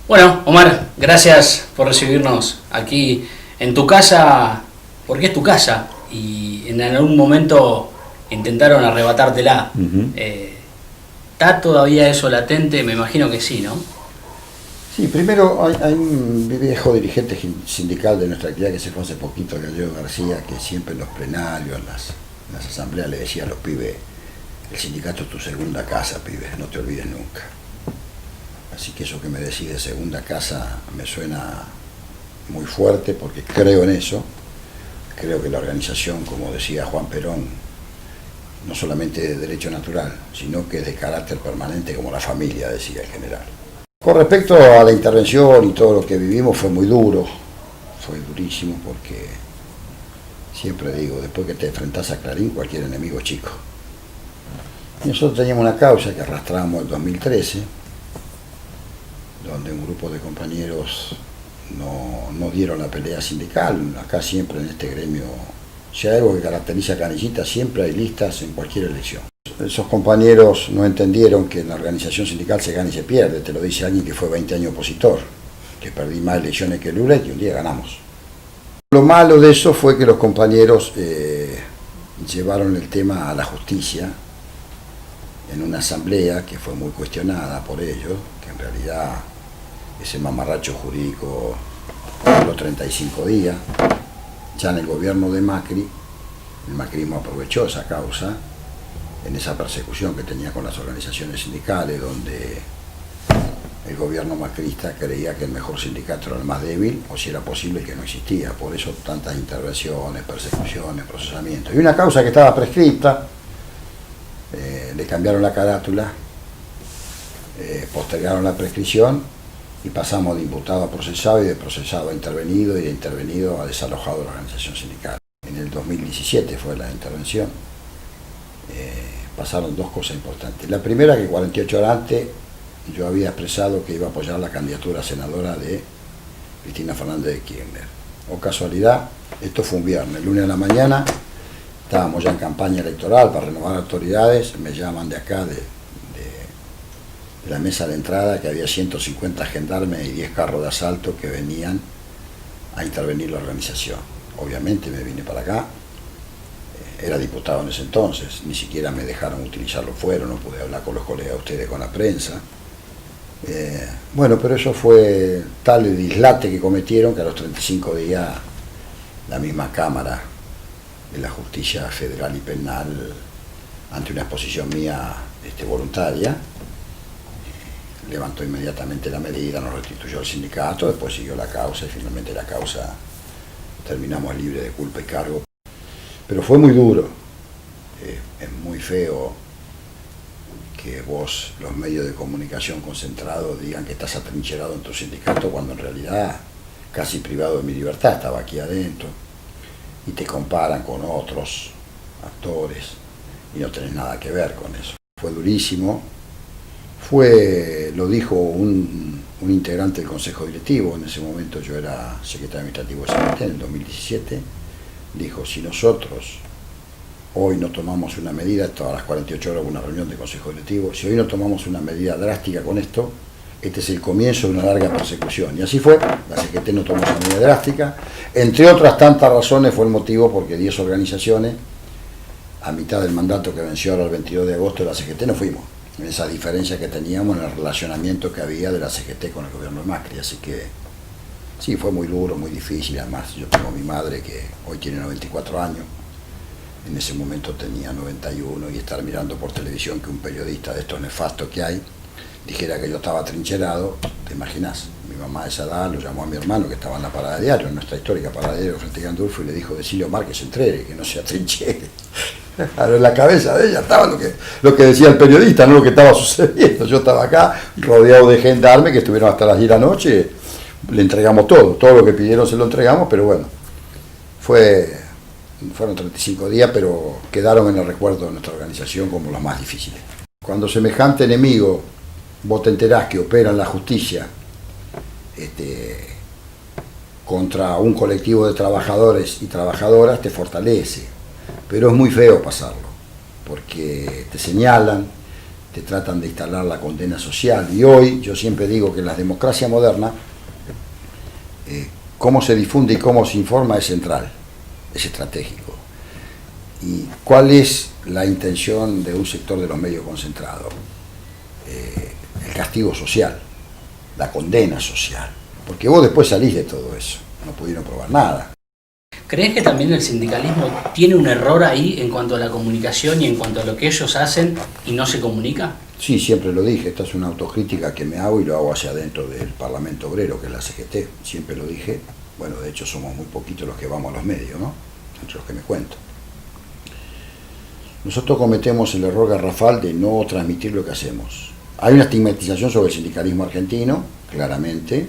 Bueno, Omar, gracias por recibirnos aquí en tu casa, porque es tu casa y en algún momento intentaron arrebatártela. Ujú. ¿Está todavía eso latente? Me imagino que sí, ¿no? Sí, primero hay un viejo dirigente sindical de nuestra actividad que se fue hace poquito, Gallego García, que siempre en los plenarios, en las asambleas le decía a los pibes: el sindicato es tu segunda casa, pibes, no te olvides nunca. Así que eso que me decís de segunda casa me suena muy fuerte, porque creo en eso. Creo que la organización, como decía Juan Perón, no solamente de derecho natural, sino que es de carácter permanente, como la familia, decía el general. Con respecto a la intervención y todo lo que vivimos, fue muy duro, fue durísimo, porque siempre digo, después que te enfrentás a Clarín, cualquier enemigo es chico. Y nosotros teníamos una causa que arrastramos el 2013, donde un grupo de compañeros no dieron la pelea sindical. Acá siempre en este gremio, si hay algo que caracteriza a Canillita, siempre hay listas en cualquier elección. Esos compañeros no entendieron que en la organización sindical se gana y se pierde. Te lo dice alguien que fue 20 años opositor, que perdí más elecciones que Lulet y un día ganamos. Lo malo de eso fue que los compañeros llevaron el tema a la justicia en una asamblea que fue muy cuestionada por ellos, que en realidad ese mamarracho jurídico duró 35 días. Ya en el gobierno de Macri, el macrismo aprovechó esa causa en esa persecución que tenía con las organizaciones sindicales, donde el gobierno macrista creía que el mejor sindicato era el más débil, o si era posible que no existía. Por eso tantas intervenciones, persecuciones, procesamientos. Y una causa que estaba prescripta, le cambiaron la carátula, postergaron la prescripción y pasamos de imputado a procesado, y de procesado a intervenido, y de intervenido a desalojado de la organización sindical. En el 2017 fue la intervención. Pasaron dos cosas importantes. La primera, que 48 horas antes yo había expresado que iba a apoyar la candidatura a senadora de Cristina Fernández de Kirchner. O casualidad, esto fue un viernes, el lunes a la mañana, estábamos ya en campaña electoral para renovar autoridades, me llaman de acá, de la mesa de entrada, que había 150 gendarmes y 10 carros de asalto que venían a intervenir la organización. Obviamente me vine para acá, era diputado en ese entonces, ni siquiera me dejaron utilizar los fueros, no pude hablar con los colegas de ustedes, con la prensa. Bueno, pero eso fue tal el dislate que cometieron que a los 35 días la misma Cámara de la Justicia Federal y Penal, ante una exposición mía voluntaria, levantó inmediatamente la medida, nos restituyó al sindicato, después siguió la causa y finalmente la causa terminamos libre de culpa y cargo. Pero fue muy duro, es muy feo que vos, los medios de comunicación concentrados, digan que estás atrincherado en tu sindicato, cuando en realidad casi privado de mi libertad, estaba aquí adentro, y te comparan con otros actores y no tenés nada que ver con eso. Fue durísimo, lo dijo un integrante del Consejo Directivo, en ese momento yo era secretario administrativo de CNT en el 2017, dijo: si nosotros hoy no tomamos una medida, todas las 48 horas hubo una reunión del Consejo Directivo, si hoy no tomamos una medida drástica con esto, este es el comienzo de una larga persecución. Y así fue, la CGT no tomó esa medida drástica, entre otras tantas razones fue el motivo porque 10 organizaciones, a mitad del mandato que venció ahora el 22 de agosto de la CGT, no fuimos, en esa diferencia que teníamos en el relacionamiento que había de la CGT con el gobierno de Macri. Así que sí, fue muy duro, muy difícil. Además, yo tengo a mi madre que hoy tiene 94 años, en ese momento tenía 91, y estar mirando por televisión que un periodista de estos nefastos que hay dijera que yo estaba trincherado, te imaginas. Mi mamá a esa edad lo llamó a mi hermano, que estaba en la parada de diario, en nuestra histórica parada de diario frente a Gandulfo, y le dijo: decile a Omar que se entregue, que no se atrinchera. Claro, en la cabeza de ella estaba lo que decía el periodista, no lo que estaba sucediendo. Yo estaba acá rodeado de gendarmes que estuvieron hasta las 10 de la noche, le entregamos todo lo que pidieron se lo entregamos, pero bueno, fueron 35 días, pero quedaron en el recuerdo de nuestra organización como los más difíciles. Cuando semejante enemigo, vos te enterás que opera en la justicia contra un colectivo de trabajadores y trabajadoras, te fortalece. Pero es muy feo pasarlo, porque te señalan, te tratan de instalar la condena social. Y hoy yo siempre digo que en la democracia moderna, cómo se difunde y cómo se informa es central, es estratégico. ¿Y cuál es la intención de un sector de los medios concentrados? El castigo social, la condena social. Porque vos después salís de todo eso, no pudieron probar nada. ¿Crees que también el sindicalismo tiene un error ahí en cuanto a la comunicación y en cuanto a lo que ellos hacen y no se comunica? Sí, siempre lo dije, esta es una autocrítica que me hago y lo hago hacia adentro del Parlamento Obrero, que es la CGT, siempre lo dije. Bueno, de hecho somos muy poquitos los que vamos a los medios, ¿no? Entre los que me cuento. Nosotros cometemos el error garrafal de no transmitir lo que hacemos. Hay una estigmatización sobre el sindicalismo argentino, claramente,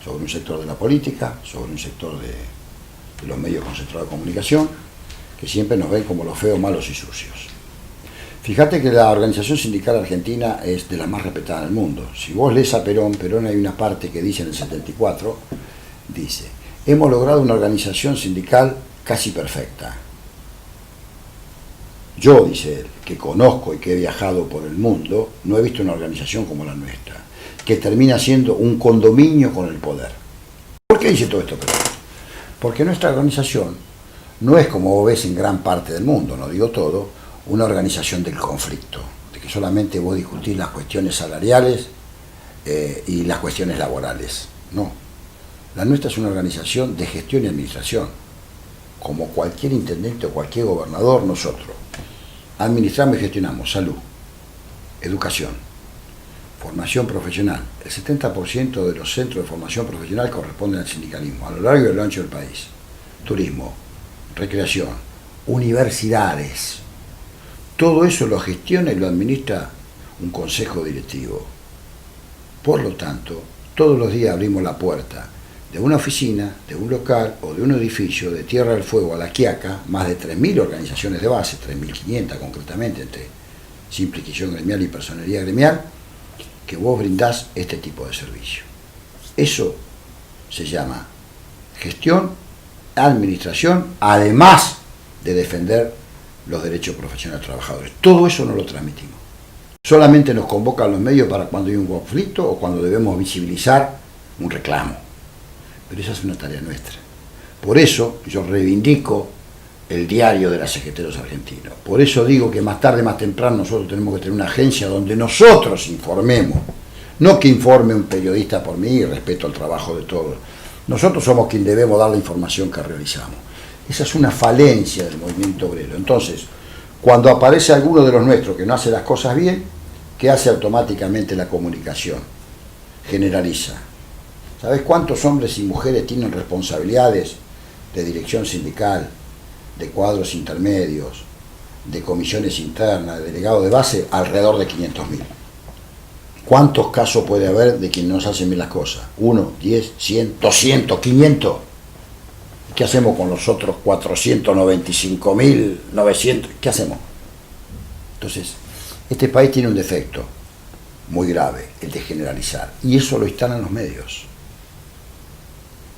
sobre un sector de la política, sobre un sector de los medios concentrados de comunicación, que siempre nos ven como los feos, malos y sucios. Fíjate que la organización sindical argentina es de las más respetadas en el mundo. Si vos lees a Perón hay una parte que dice en el 74, dice, hemos logrado una organización sindical casi perfecta. Yo, dice él, que conozco y que he viajado por el mundo, no he visto una organización como la nuestra, que termina siendo un condominio con el poder. ¿Por qué dice todo esto Perón? Porque nuestra organización no es, como vos ves en gran parte del mundo, no digo todo, una organización del conflicto, de que solamente vos discutís las cuestiones salariales y las cuestiones laborales. No. La nuestra es una organización de gestión y administración. Como cualquier intendente o cualquier gobernador, nosotros administramos y gestionamos salud, educación, formación profesional. El 70% de los centros de formación profesional corresponden al sindicalismo, a lo largo y a lo ancho del país. Turismo, recreación, universidades. Todo eso lo gestiona y lo administra un consejo directivo. Por lo tanto, todos los días abrimos la puerta de una oficina, de un local o de un edificio de Tierra del Fuego a La Quiaca, más de 3.000 organizaciones de base, 3.500 concretamente, entre simple inscripción gremial y personería gremial, que vos brindás este tipo de servicio. Eso se llama gestión, administración, además de defender los derechos profesionales de los trabajadores. Todo eso no lo transmitimos. Solamente nos convocan los medios para cuando hay un conflicto o cuando debemos visibilizar un reclamo. Pero esa es una tarea nuestra. Por eso yo reivindico el diario de las CGT argentinos. Por eso digo que más tarde, más temprano, nosotros tenemos que tener una agencia donde nosotros informemos. No que informe un periodista por mí, y respeto al trabajo de todos. Nosotros somos quien debemos dar la información que realizamos. Esa es una falencia del movimiento obrero. Entonces, cuando aparece alguno de los nuestros que no hace las cosas bien, ¿qué hace automáticamente la comunicación? Generaliza. ¿Sabés cuántos hombres y mujeres tienen responsabilidades de dirección sindical, de cuadros intermedios, de comisiones internas, de delegados de base? Alrededor de 500.000. ¿Cuántos casos puede haber de quienes no se hacen bien las cosas? 1, 10, 100, 200, 500. ¿Qué hacemos con los otros 495.900? ¿Qué hacemos? Entonces, este país tiene un defecto muy grave, el de generalizar. Y eso lo instalan los medios.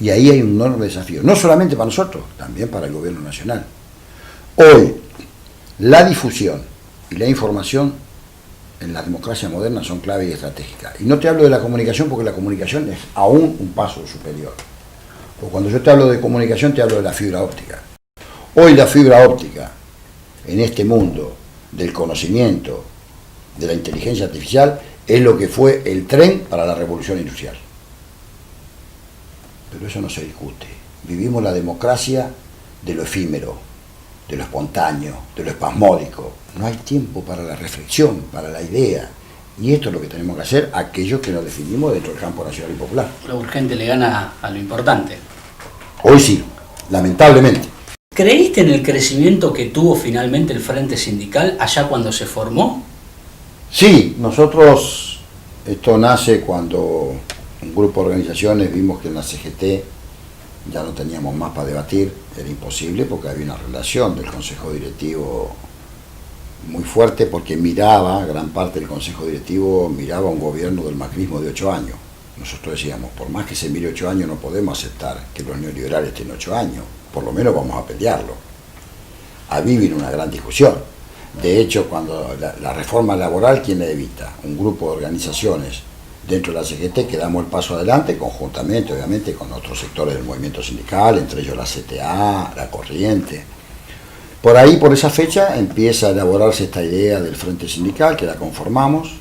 Y ahí hay un enorme desafío, no solamente para nosotros, también para el gobierno nacional. Hoy, la difusión y la información en la democracia moderna son clave y estratégicas. Y no te hablo de la comunicación porque la comunicación es aún un paso superior. Porque cuando yo te hablo de comunicación te hablo de la fibra óptica. Hoy la fibra óptica, en este mundo del conocimiento, de la inteligencia artificial, es lo que fue el tren para la revolución industrial. Pero eso no se discute. Vivimos la democracia de lo efímero, de lo espontáneo, de lo espasmódico. No hay tiempo para la reflexión, para la idea. Y esto es lo que tenemos que hacer aquellos que nos definimos dentro del campo nacional y popular. Lo urgente le gana a lo importante. Hoy sí, lamentablemente. ¿Creíste en el crecimiento que tuvo finalmente el Frente Sindical allá cuando se formó? Sí, nosotros, esto nace cuando un grupo de organizaciones vimos que en la CGT ya no teníamos más para debatir, era imposible porque había una relación del Consejo Directivo muy fuerte porque gran parte del Consejo Directivo miraba un gobierno del macrismo de 8 años. Nosotros decíamos, por más que se mire 8 años no podemos aceptar que los neoliberales estén 8 años, por lo menos vamos a pelearlo. Ahí vino una gran discusión. De hecho, cuando la reforma laboral, ¿quién la evita? Un grupo de organizaciones dentro de la CGT que damos el paso adelante, conjuntamente, obviamente, con otros sectores del movimiento sindical, entre ellos la CTA, la Corriente. Por ahí, por esa fecha, empieza a elaborarse esta idea del Frente Sindical, que la conformamos,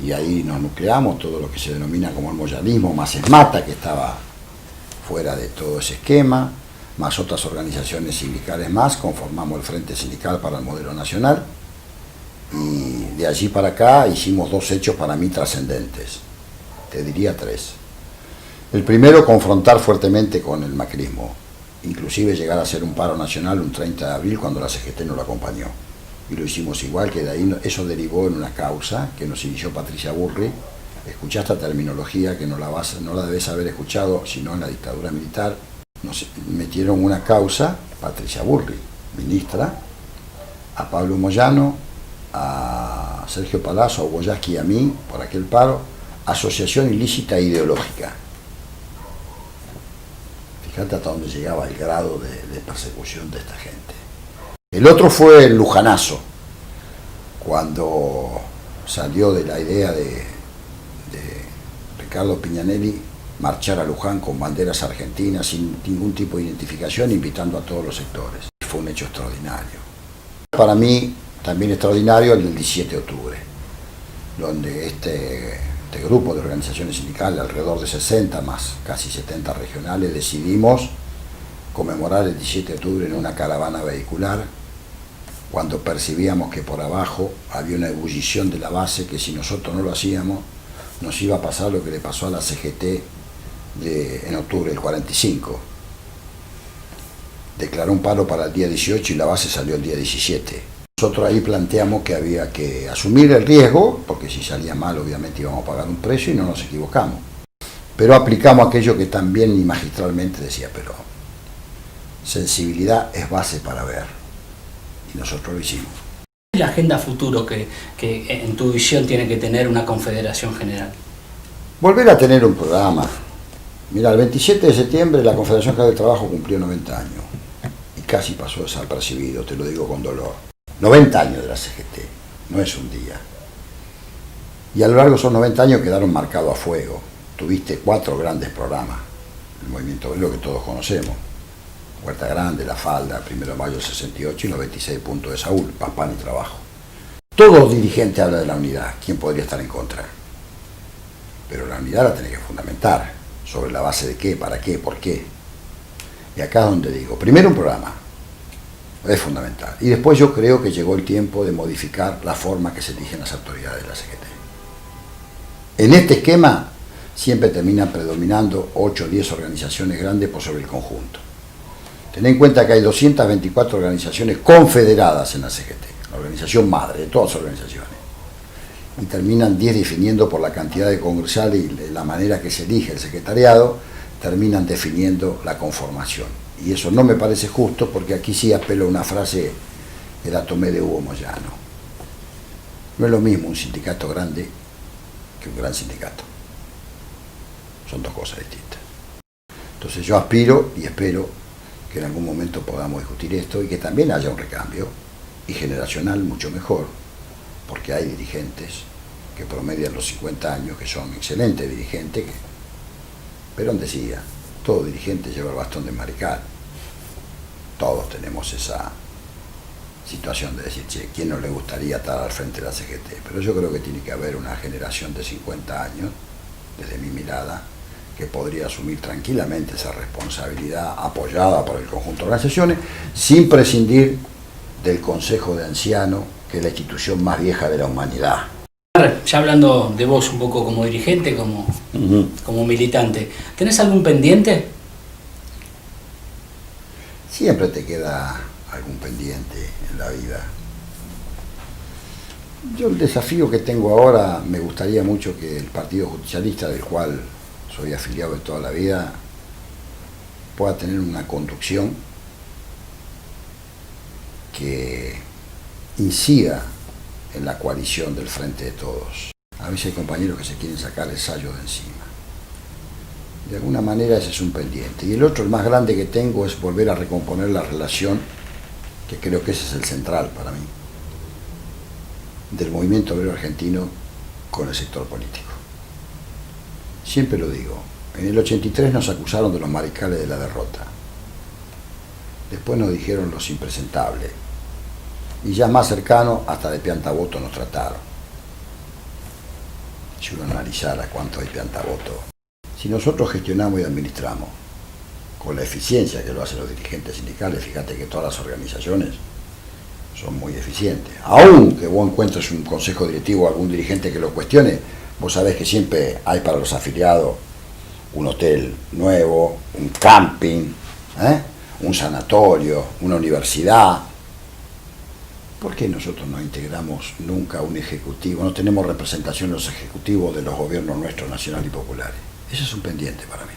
y ahí nos nucleamos, todo lo que se denomina como el moyanismo, más ESMATA, que estaba fuera de todo ese esquema, más otras organizaciones sindicales más, conformamos el Frente Sindical para el Modelo Nacional, y de allí para acá hicimos dos hechos para mí trascendentes, te diría tres. El primero, confrontar fuertemente con el macrismo, inclusive llegar a hacer un paro nacional un 30 de abril cuando la CGT no lo acompañó, y lo hicimos igual, que de ahí eso derivó en una causa que nos inició Patricia Burri. Escuchá esta terminología que no la debes haber escuchado, sino en la dictadura militar. Nos metieron una causa, Patricia Burri, ministra, a Pablo Moyano, a Sergio Palazzo, a Boyaski y a mí, por aquel paro, asociación ilícita ideológica. Fíjate hasta dónde llegaba el grado de persecución de esta gente. El otro fue el lujanazo, cuando salió de la idea de Ricardo Piñanelli marchar a Luján con banderas argentinas sin ningún tipo de identificación, invitando a todos los sectores. Fue un hecho extraordinario. Para mí, también extraordinario el del 17 de octubre, donde este grupo de organizaciones sindicales, alrededor de 60 más casi 70 regionales, decidimos conmemorar el 17 de octubre en una caravana vehicular, cuando percibíamos que por abajo había una ebullición de la base, que si nosotros no lo hacíamos, nos iba a pasar lo que le pasó a la CGT en octubre del 45. Declaró un paro para el día 18 y la base salió el día 17. Nosotros ahí planteamos que había que asumir el riesgo, porque si salía mal obviamente íbamos a pagar un precio, y no nos equivocamos. Pero aplicamos aquello que también y magistralmente decía Perón: sensibilidad es base para ver, y nosotros lo hicimos. ¿Cuál es la agenda futuro que en tu visión tiene que tener una confederación general? Volver a tener un programa. Mira, el 27 de septiembre la Confederación General del Trabajo cumplió 90 años, y casi pasó desapercibido, te lo digo con dolor. 90 años de la CGT, no es un día. Y a lo largo de esos 90 años quedaron marcados a fuego. Tuviste 4 grandes programas, el movimiento obrero que todos conocemos: Huerta Grande, La Falda, 1 de mayo del 68 y los 26 puntos de Saúl, Paz, Pan y Trabajo. Todo dirigente habla de la unidad, ¿quién podría estar en contra? Pero la unidad la tenés que fundamentar, ¿sobre la base de qué, para qué, por qué? Y acá es donde digo, primero un programa, es fundamental, y después yo creo que llegó el tiempo de modificar la forma que se eligen las autoridades de la CGT. En este esquema siempre terminan predominando 8 o 10 organizaciones grandes por sobre el conjunto. Ten en cuenta que hay 224 organizaciones confederadas en la CGT, la organización madre de todas las organizaciones, y terminan 10 definiendo por la cantidad de congresales y la manera que se elige el secretariado, terminan definiendo la conformación. Y eso no me parece justo, porque aquí sí apelo a una frase que la tomé de Hugo Moyano: no es lo mismo un sindicato grande que un gran sindicato, son dos cosas distintas. Entonces yo aspiro y espero que en algún momento podamos discutir esto, y que también haya un recambio, y generacional mucho mejor, porque hay dirigentes que promedian los 50 años, que son excelentes dirigentes. Perón decía: todo dirigente lleva el bastón de mariscal. Todos tenemos esa situación de decir, che, ¿quién no le gustaría estar al frente de la CGT? Pero yo creo que tiene que haber una generación de 50 años, desde mi mirada, que podría asumir tranquilamente esa responsabilidad, apoyada por el conjunto de organizaciones, sin prescindir del Consejo de Ancianos, que es la institución más vieja de la humanidad. Ya hablando de vos un poco como dirigente, como militante, ¿tenés algún pendiente? Siempre te queda algún pendiente en la vida. Yo el desafío que tengo ahora, me gustaría mucho que el Partido Justicialista, del cual soy afiliado de toda la vida, pueda tener una conducción que incida en la coalición del Frente de Todos. A veces hay compañeros que se quieren sacar el sayo de encima. De alguna manera ese es un pendiente. Y el otro, el más grande que tengo, es volver a recomponer la relación, que creo que ese es el central para mí, del movimiento obrero argentino con el sector político. Siempre lo digo, en el 83 nos acusaron de los mariscales de la derrota. Después nos dijeron los impresentables. Y ya más cercano, hasta de piantaboto nos trataron. Si uno analizara cuánto hay piantaboto. Si nosotros gestionamos y administramos con la eficiencia que lo hacen los dirigentes sindicales, fíjate que todas las organizaciones son muy eficientes. Aunque vos encuentres un consejo directivo o algún dirigente que lo cuestione, vos sabés que siempre hay para los afiliados un hotel nuevo, un camping, un sanatorio, una universidad. ¿Por qué nosotros no integramos nunca un ejecutivo? No tenemos representación en los ejecutivos de los gobiernos nuestros, nacionales y populares. Ese es un pendiente para mí.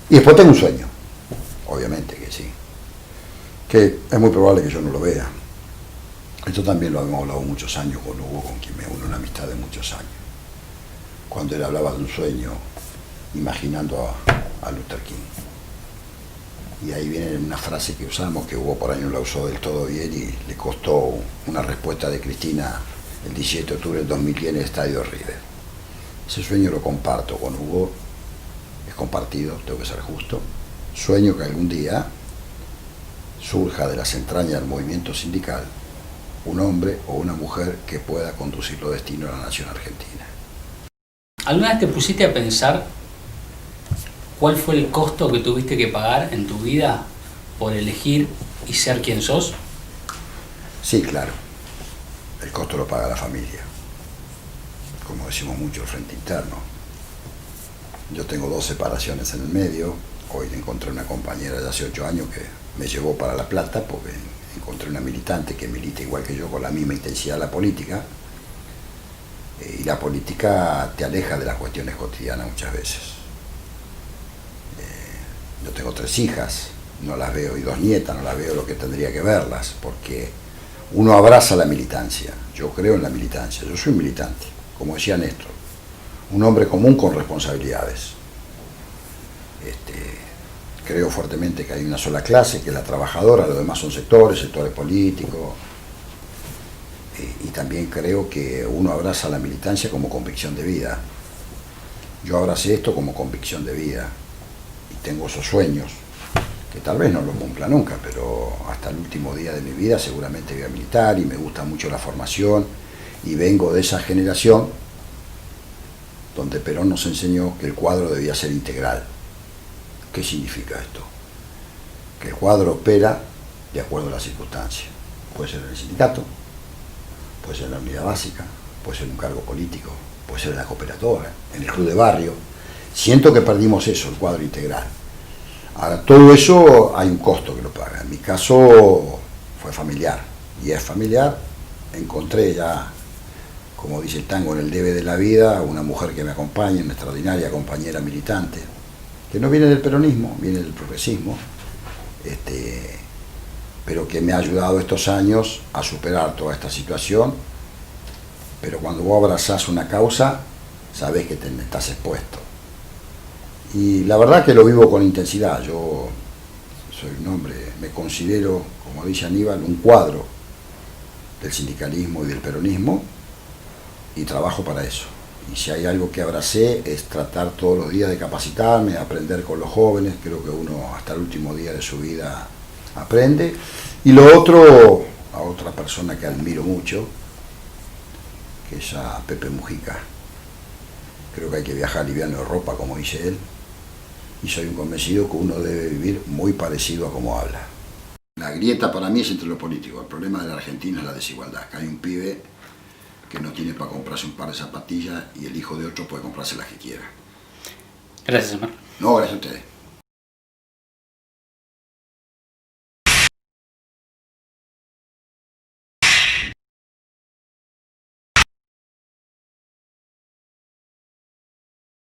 Y después tengo un sueño, obviamente que sí, que es muy probable que yo no lo vea. Esto también lo habíamos hablado muchos años con Hugo, con quien me une una amistad de muchos años. Cuando él hablaba de un sueño, imaginando a Luther King. Y ahí viene una frase que usamos, que Hugo por ahí no la usó del todo bien y le costó una respuesta de Cristina el 17 de octubre del 2010 en el estadio River. Ese sueño lo comparto con Hugo, es compartido, tengo que ser justo. Sueño que algún día surja de las entrañas del movimiento sindical un hombre o una mujer que pueda conducir los destinos de la nación argentina. ¿Alguna vez te pusiste a pensar cuál fue el costo que tuviste que pagar en tu vida por elegir y ser quien sos? Sí, claro. El costo lo paga la familia. Como decimos mucho, el frente interno. Yo tengo 2 separaciones en el medio. Hoy encontré una compañera de hace 8 años que me llevó para La Plata porque encontré una militante que milita igual que yo con la misma intensidad de la política. Y la política te aleja de las cuestiones cotidianas muchas veces. Yo tengo 3 hijas, no las veo, y 2 nietas, no las veo lo que tendría que verlas, porque uno abraza la militancia. Yo creo en la militancia, yo soy militante, como decía Néstor, un hombre común con responsabilidades. Creo fuertemente que hay una sola clase, que es la trabajadora, los demás son sectores políticos, y también creo que uno abraza la militancia como convicción de vida. Yo abracé esto como convicción de vida, y tengo esos sueños, que tal vez no los cumpla nunca, pero hasta el último día de mi vida seguramente voy a militar, y me gusta mucho la formación, y vengo de esa generación donde Perón nos enseñó que el cuadro debía ser integral. ¿Qué significa esto? Que el cuadro opera de acuerdo a las circunstancias. Puede ser en el sindicato, puede ser en la unidad básica, puede ser en un cargo político, puede ser en la cooperadora, en el club de barrio. Siento que perdimos eso, el cuadro integral. Ahora, todo eso hay un costo que lo paga. En mi caso fue familiar, y es familiar. Encontré ya, como dice el tango, en el debe de la vida, una mujer que me acompaña, una extraordinaria compañera militante, que no viene del peronismo, viene del progresismo, pero que me ha ayudado estos años a superar toda esta situación. Pero cuando vos abrazás una causa, sabés que estás expuesto. Y la verdad que lo vivo con intensidad. Yo soy un hombre, me considero, como dice Aníbal, un cuadro del sindicalismo y del peronismo, y trabajo para eso. Y si hay algo que abracé es tratar todos los días de capacitarme, aprender con los jóvenes. Creo que uno hasta el último día de su vida aprende. Y lo otro, a otra persona que admiro mucho, que es a Pepe Mujica. Creo que hay que viajar liviano de ropa, como dice él, y soy un convencido que uno debe vivir muy parecido a como habla. La grieta para mí es entre lo político. El problema de la Argentina es la desigualdad, que hay un pibe que no tiene para comprarse un par de zapatillas y el hijo de otro puede comprarse las que quiera. Gracias, Omar. No, gracias a ustedes.